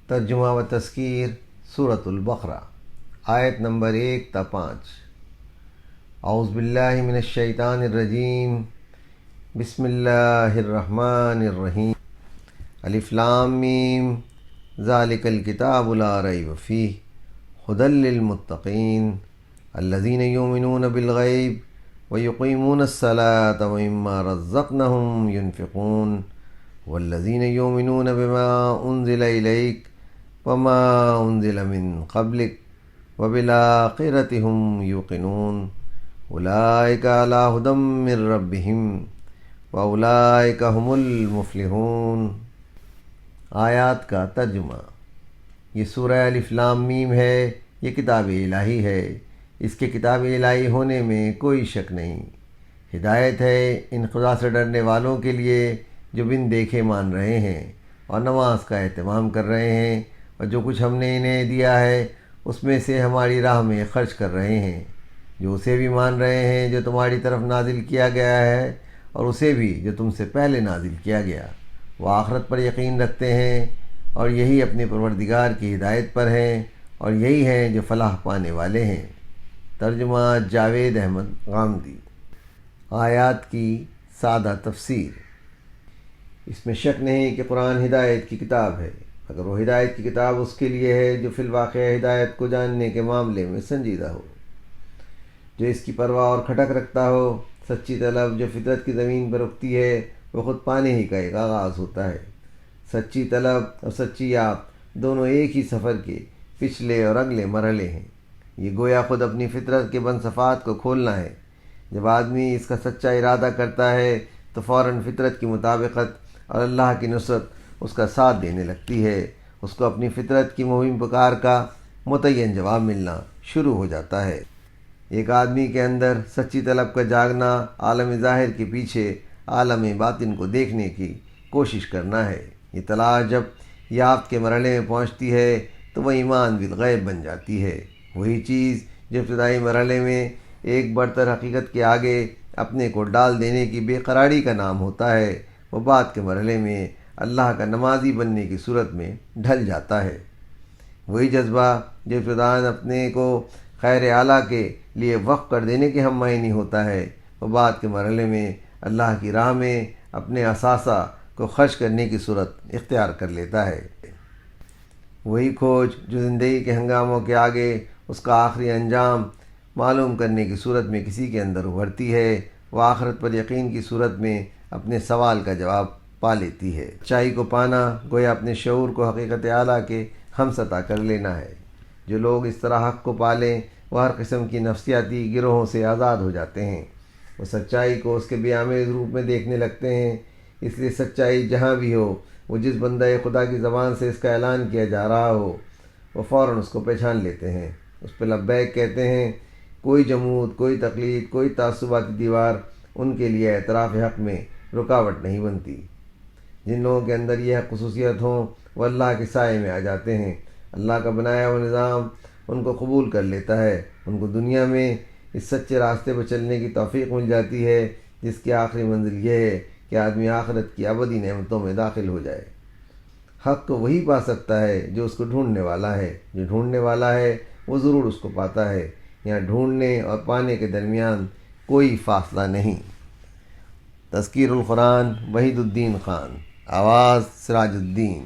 ترجمہ و تذکیر سورۃ البقرہ آیت نمبر 1 تا 5۔ اعوذ باللہ من الشیطان الرجیم، بسم اللہ الرحمن الرحیم۔ الف لام میم، ذالک الکتاب لا ریب فیہ ھدی للمتقین الذین یؤمنون بالغیب ویقیمون الصلاۃ ومما رزقناہم ینفقون والذین یؤمنون بما انزل الیک وما انزل من قبلک وبالآخرۃ ھم یوقنون اولئک علی ھدی من ربہم واولئک ھم المفلحون۔ آیات کا ترجمہ۔ یہ سورہ الف لام میم ہے، یہ کتاب الہی ہے، اس کے کتاب الہی ہونے میں کوئی شک نہیں۔ ہدایت ہے ان خدا سے ڈرنے والوں کے لیے جو بن دیکھے مان رہے ہیں اور نماز کا اہتمام کر رہے ہیں، اور جو کچھ ہم نے انہیں دیا ہے اس میں سے ہماری راہ میں خرچ کر رہے ہیں، جو اسے بھی مان رہے ہیں جو تمہاری طرف نازل کیا گیا ہے اور اسے بھی جو تم سے پہلے نازل کیا گیا، وہ آخرت پر یقین رکھتے ہیں اور یہی اپنے پروردگار کی ہدایت پر ہیں، اور یہی ہیں جو فلاح پانے والے ہیں۔ ترجمہ جاوید احمد غامدی۔ آیات کی سادہ تفسیر۔ اس میں شک نہیں کہ قرآن ہدایت کی کتاب ہے، اگر وہ ہدایت کی کتاب اس کے لیے ہے جو فی الواقع ہدایت کو جاننے کے معاملے میں سنجیدہ ہو، جو اس کی پرواہ اور کھٹک رکھتا ہو۔ سچی طلب جو فطرت کی زمین پر اگتی ہے وہ خود پانے ہی کا ایک آغاز ہوتا ہے۔ سچی طلب اور سچی یاب دونوں ایک ہی سفر کے پچھلے اور اگلے مرحلے ہیں۔ یہ گویا خود اپنی فطرت کے بند صفات کو کھولنا ہے۔ جب آدمی اس کا سچا ارادہ کرتا ہے تو فوراً فطرت کی مطابقت اور اللہ کی نصرت اس کا ساتھ دینے لگتی ہے۔ اس کو اپنی فطرت کی مہم پکار کا متعین جواب ملنا شروع ہو جاتا ہے۔ ایک آدمی کے اندر سچی طلب کا جاگنا عالم ظاہر کے پیچھے عالم باطن کو دیکھنے کی کوشش کرنا ہے۔ یہ تلاش جب یافت کے مرحلے میں پہنچتی ہے تو وہ ایمان بالغیب بن جاتی ہے۔ وہی چیز جو ابتدائی مرحلے میں ایک برتر حقیقت کے آگے اپنے کو ڈال دینے کی بے قراری کا نام ہوتا ہے، وہ بعد کے مرحلے میں اللہ کا نمازی بننے کی صورت میں ڈھل جاتا ہے۔ وہی جذبہ جو ابتداءً اپنے کو خیر اعلیٰ کے لیے وقف کر دینے کے ہم معنی ہوتا ہے، وہ بعد کے مرحلے میں اللہ کی راہ میں اپنے اثاثہ کو خرچ کرنے کی صورت اختیار کر لیتا ہے۔ وہی کھوج جو زندگی کے ہنگاموں کے آگے اس کا آخری انجام معلوم کرنے کی صورت میں کسی کے اندر ابھرتی ہے، وہ آخرت پر یقین کی صورت میں اپنے سوال کا جواب پا لیتی ہے۔ سچائی کو پانا گویا اپنے شعور کو حقیقت اعلیٰ کے ہم سطح کر لینا ہے۔ جو لوگ اس طرح حق کو پالیں وہ ہر قسم کی نفسیاتی گروہوں سے آزاد ہو جاتے ہیں۔ وہ سچائی کو اس کے بیامرز روپ میں دیکھنے لگتے ہیں۔ اس لیے سچائی جہاں بھی ہو، وہ جس بندہ خدا کی زبان سے اس کا اعلان کیا جا رہا ہو، وہ فوراً اس کو پہچان لیتے ہیں، اس پہ لبیک کہتے ہیں۔ کوئی جمود، کوئی تقلید، کوئی تعصباتی دیوار ان کے لیے اعتراف حق میں رکاوٹ نہیں بنتی۔ جن لوگوں کے اندر یہ خصوصیت ہوں وہ اللہ کے سائے میں آ جاتے ہیں۔ اللہ کا بنایا ہوا نظام ان کو قبول کر لیتا ہے۔ ان کو دنیا میں اس سچے راستے پر چلنے کی توفیق مل جاتی ہے جس کی آخری منزل یہ ہے کہ آدمی آخرت کی ابدی نعمتوں میں داخل ہو جائے۔ حق کو وہی پا سکتا ہے جو اس کو ڈھونڈنے والا ہے۔ جو ڈھونڈنے والا ہے وہ ضرور اس کو پاتا ہے۔ یہاں ڈھونڈنے اور پانے کے درمیان کوئی فاصلہ نہیں۔ تذکیر القرآن وحید الدین خان، آواز سراج الدین۔